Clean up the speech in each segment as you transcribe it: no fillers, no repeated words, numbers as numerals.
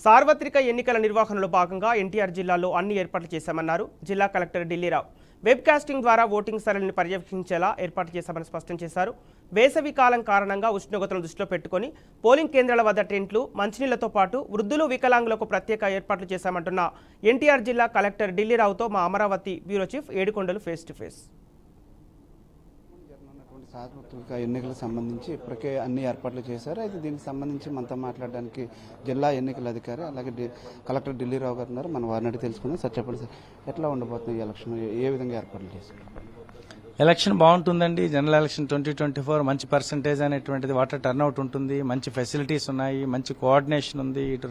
సార్వత్రిక ఎన్నికల నిర్వహణలో భాగంగా ఎన్టీఆర్ జిల్లాలో అన్ని ఏర్పాట్లు చేశామన్నారు జిల్లా కలెక్టర్ ఢిల్లీరావు. వెబ్ కాస్టింగ్ ద్వారా ఓటింగ్ సరళిని పర్యవేక్షించేలా ఏర్పాటు చేశామని స్పష్టం చేశారు. వేసవి కాలం కారణంగా ఉష్ణోగ్రతలను దృష్టిలో పెట్టుకుని పోలింగ్ కేంద్రాల వద్ద టెంట్లు, మంచినీళ్లతో పాటు వృద్ధులు, వికలాంగులకు ప్రత్యేక ఏర్పాట్లు చేశామంటున్న ఎన్టీఆర్ జిల్లా కలెక్టర్ ఢిల్లీరావుతో మా Amaravati bureau chief Yedukondalu face to face. సార్వత్రిక ఎన్నికలకు సంబంధించి ఇప్పటికే అన్ని ఏర్పాట్లు చేశారు. అయితే దీనికి సంబంధించి మనతో మాట్లాడడానికి జిల్లా ఎన్నికల అధికారి అలాగే కలెక్టర్ ఢిల్లీరావు గారు ఉన్నారు. మనం వారిని అడిగి తెలుసుకుందాం. సార్ చెప్పండి సార్, ఎట్లా ఉండబోతుంది ఈ ఎలక్షన్, ఏ విధంగా ఏర్పాట్లు చేశారు? ఎలక్షన్ బాగుంటుందండి. జనరల్ ఎలక్షన్ 2024 మంచి పర్సంటేజ్ అనేటువంటిది వాటర్ టర్న్అవుట్ ఉంటుంది, మంచి ఫెసిలిటీస్ ఉన్నాయి, మంచి కోఆర్డినేషన్ ఉంది. ఇటు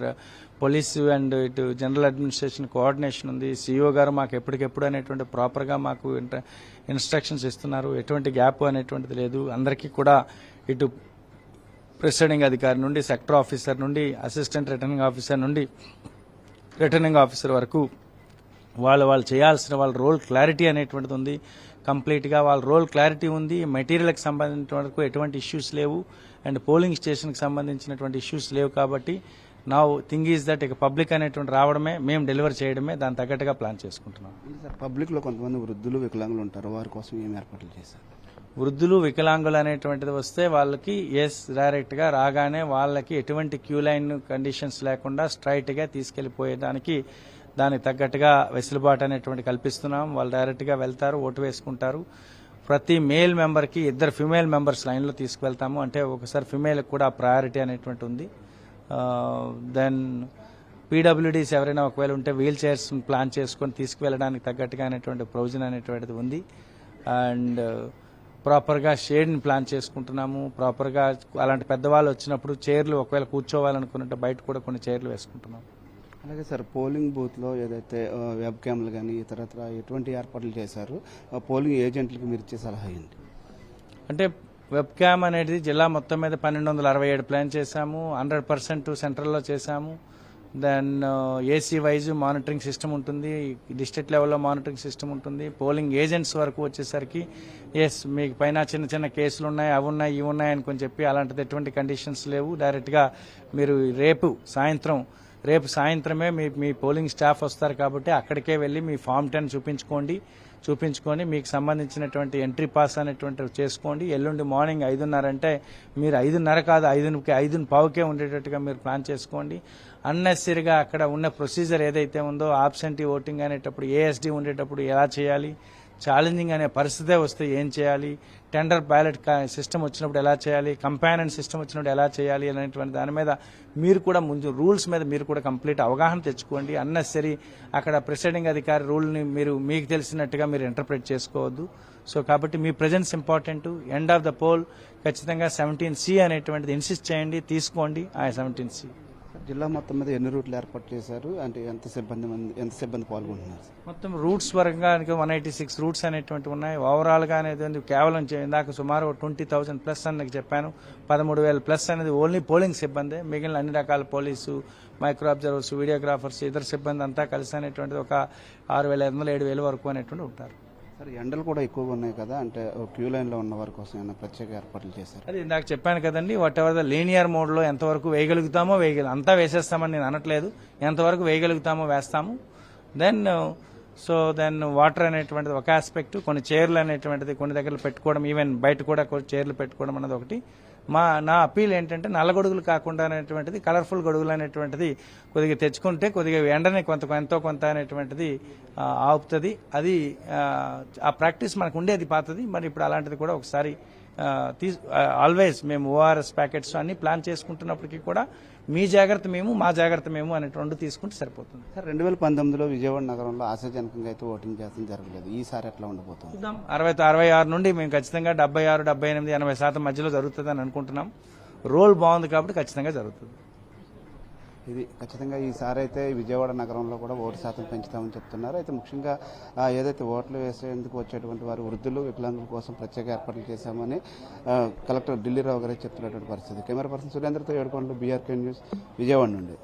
పోలీసు అండ్ ఇటు జనరల్ అడ్మినిస్ట్రేషన్ కోఆర్డినేషన్ ఉంది. సీఈఓ గారు మాకు ఎప్పటికెప్పుడు అనేటువంటి ప్రాపర్గా మాకు ఇన్స్ట్రక్షన్స్ ఇస్తున్నారు. ఎటువంటి గ్యాప్ అనేటువంటిది లేదు. అందరికీ కూడా ఇటు ప్రిసైడింగ్ అధికారి నుండి, సెక్టర్ ఆఫీసర్ నుండి, అసిస్టెంట్ రిటర్నింగ్ ఆఫీసర్ నుండి రిటర్నింగ్ ఆఫీసర్ వరకు వాళ్ళు చేయాల్సిన వాళ్ళ రోల్ క్లారిటీ అనేటువంటిది ఉంది. కంప్లీట్గా వాళ్ళ రోల్ క్లారిటీ ఉంది. మెటీరియల్కి సంబంధించిన వరకు ఎటువంటి ఇష్యూస్ లేవు అండ్ పోలింగ్ స్టేషన్కి సంబంధించినటువంటి ఇష్యూస్ లేవు. కాబట్టి నా థింగ్ ఈజ్ దట్ ఇక పబ్లిక్ అనేటువంటి రావడమే, మేము డెలివర్ చేయడమే, దాని తగ్గట్టుగా ప్లాన్ చేసుకుంటున్నాం. సార్, పబ్లిక్లో కొంతమంది వృద్ధులు, వికలాంగులు ఉంటారు, వారి కోసం ఏం ఏర్పాట్లు చేశారు? వృద్ధులు, వికలాంగులు అనేటువంటిది వస్తే వాళ్ళకి డైరెక్ట్గా రాగానే వాళ్ళకి ఎటువంటి క్యూ లైన్ కండిషన్స్ లేకుండా స్ట్రైట్గా తీసుకెళ్లిపోయేదానికి దానికి తగ్గట్టుగా వెసులుబాటు అనేటువంటి కల్పిస్తున్నాం. వాళ్ళు డైరెక్ట్గా వెళ్తారు, ఓటు వేసుకుంటారు. ప్రతి మేల్ మెంబర్కి 2 ఫిమేల్ మెంబర్స్ లైన్లో తీసుకువెళ్తాము. అంటే ఒకసారి ఫిమేల్కి కూడా ప్రయారిటీ అనేటువంటి ఉంది. దెన్ పీడబ్ల్యూడీస్ ఎవరైనా ఒకవేళ ఉంటే వీల్ చైర్స్ ప్లాన్ చేసుకొని తీసుకువెళ్ళడానికి తగ్గట్టుగా అనేటువంటి ప్రొవిజన్ అనేటువంటిది ఉంది. అండ్ ప్రాపర్గా షేడ్ని ప్లాన్ చేసుకుంటున్నాము. ప్రాపర్గా అలాంటి పెద్దవాళ్ళు వచ్చినప్పుడు చైర్లు ఒకవేళ కూర్చోవాలనుకున్నట్టు బయట కూడా కొన్ని చైర్లు వేసుకుంటున్నాం. అలాగే సార్, పోలింగ్ బూత్లో ఏదైతే వెబ్ క్యామ్లు కానీ ఇతరత్ర ఎటువంటి ఏర్పాట్లు చేశారు, పోలింగ్ ఏజెంట్లకు మీరు ఇచ్చే సలహా ఏంటి? అంటే వెబ్ క్యామ్ అనేది జిల్లా మొత్తం మీద 1267 ప్లాన్ చేశాము. 100% సెంట్రల్లో చేశాము. Then AC wise monitoring system ఉంటుంది, డిస్ట్రిక్ట్ లెవెల్లో మానిటరింగ్ సిస్టమ్ ఉంటుంది. పోలింగ్ ఏజెంట్స్ వరకు వచ్చేసరికి మీకు పైన చిన్న చిన్న కేసులు ఉన్నాయి, అవి ఉన్నాయి, ఇవి ఉన్నాయి అని కొంచెం చెప్పి అలాంటిది ఎటువంటి కండిషన్స్ లేవు. డైరెక్ట్గా మీరు రేపు సాయంత్రమే మీ పోలింగ్ స్టాఫ్ వస్తారు కాబట్టి అక్కడికే వెళ్ళి మీ ఫామ్ 10 చూపించుకొని మీకు సంబంధించినటువంటి ఎంట్రీ పాస్ అనేటువంటి చేసుకోండి. ఎల్లుండి మార్నింగ్ 5:30 అంటే మీరు 5:30 కాదు 5:15కే ఉండేటట్టుగా మీరు ప్లాన్ చేసుకోండి. అన్నెసరీగా అక్కడ ఉన్న ప్రొసీజర్ ఏదైతే ఉందో ఆబ్సెంటీ ఓటింగ్ అనేటప్పుడు ఏఎస్డీ ఉండేటప్పుడు ఎలా చేయాలి, ఛాలెంజింగ్ అనే పరిస్థితే వస్తే ఏం చేయాలి, టెండర్ బ్యాలెట్ సిస్టమ్ వచ్చినప్పుడు ఎలా చేయాలి, కంపానియన్ సిస్టమ్ వచ్చినప్పుడు ఎలా చేయాలి అనేటువంటి దాని మీద మీరు కూడా ముందు రూల్స్ మీద మీరు కూడా కంప్లీట్ అవగాహన తెచ్చుకోండి. అన్నెసరీ అక్కడ ప్రిసైడింగ్ అధికారి రూల్ని మీకు తెలిసినట్టుగా మీరు ఇంటర్ప్రిట్ చేసుకోవద్దు. సో కాబట్టి మీ presence important. End of the poll ఖచ్చితంగా 17C అనేటువంటిది ఇన్సిస్ట్ చేయండి, తీసుకోండి. ఆ 17C జిల్లా మొత్తం మీద ఎన్ని రూట్లు ఏర్పాటు చేశారు, అంటే ఎంత సిబ్బంది పాల్గొంటున్నారు? మొత్తం రూట్స్ పరంగా 186 రూట్స్ అనేటువంటివి ఉన్నాయి. ఓవరాల్గా అనేది కేవలం ఇందాక సుమారు 20,000 ప్లస్ అని చెప్పాను. 13,000 ప్లస్ అనేది ఓన్లీ పోలింగ్ సిబ్బంది. మిగిలిన అన్ని రకాల పోలీసు, మైక్రో అబ్జర్వర్స్, వీడియోగ్రాఫర్స్, ఇతర సిబ్బంది అంతా కలిసి అనేటువంటిది ఒక 6,500, 7,000 వరకు అనేటువంటి ఉంటారు. సార్, ఎండలు కూడా ఎక్కువగా ఉన్నాయి కదా, అంటే క్యూ లైన్లో ఉన్న వారి కోసం ఏమైనా ప్రత్యేక ఏర్పాట్లు చేశారు? అది ఇందాక చెప్పాను కదండి, వాట్ ఎవర్ ద లీనియర్ మోడ్లో ఎంతవరకు వేయగలుగుతామో అంతా వేసేస్తామని నేను అనట్లేదు. ఎంతవరకు వేయగలుగుతామో వేస్తాము. దెన్ వాటర్ అనేటువంటిది ఒక ఆస్పెక్ట్. కొన్ని చైర్లు అనేటువంటిది కొన్ని దగ్గర పెట్టుకోవడం, ఈవెన్ బయట కూడా చైర్లు పెట్టుకోవడం అనేది ఒకటి. నా అప్పీల్ ఏంటంటే నల్ల గొడుగులు కాకుండా అనేటువంటిది కలర్ఫుల్ గొడుగులు అనేటువంటిది కొద్దిగా తెచ్చుకుంటే కొద్దిగా ఎండని ఎంతో కొంత అనేటువంటిది ఆపుతుంది. అది ఆ ప్రాక్టీస్ మనకు ఉండేది పాతది. మరి ఇప్పుడు అలాంటిది కూడా ఒకసారి ఆల్వేస్ మేము ఓఆర్ఎస్ ప్యాకెట్స్ అన్ని ప్లాన్ చేసుకుంటున్నప్పటికీ కూడా మీ జాగ్రత్త మేము, మా జాగ్రత్త మేము అనేటువంటి తీసుకుంటే సరిపోతుంది. సార్, 2019లో విజయవాడ నగరంలో ఆశాజనకంగా అయితే ఓటింగ్ చేస్తాం జరగలేదు. ఈసారి ఎట్లా ఉండబోతుంది? 66 నుండి మేము ఖచ్చితంగా 76, 78, 80% మధ్యలో జరుగుతుందని అనుకుంటున్నాం. రోల్ బాగుంది కాబట్టి ఖచ్చితంగా జరుగుతుంది. ఇది ఖచ్చితంగా ఈసారి అయితే విజయవాడ నగరంలో కూడా ఓటు శాతం పెంచుతామని చెప్తున్నారు. అయితే ముఖ్యంగా ఏదైతే ఓట్లు వేసేందుకు వచ్చేటువంటి వారు వృద్ధులు, వికలాంగుల కోసం ప్రత్యేక ఏర్పాట్లు చేశామని కలెక్టర్ ఢిల్లీరావు గారే చెప్తున్నటువంటి పరిస్థితి. కెమెరా పర్సన్ సురేంద్రతో ఏడుకొండలు, BRK న్యూస్, విజయవాడ నుండి.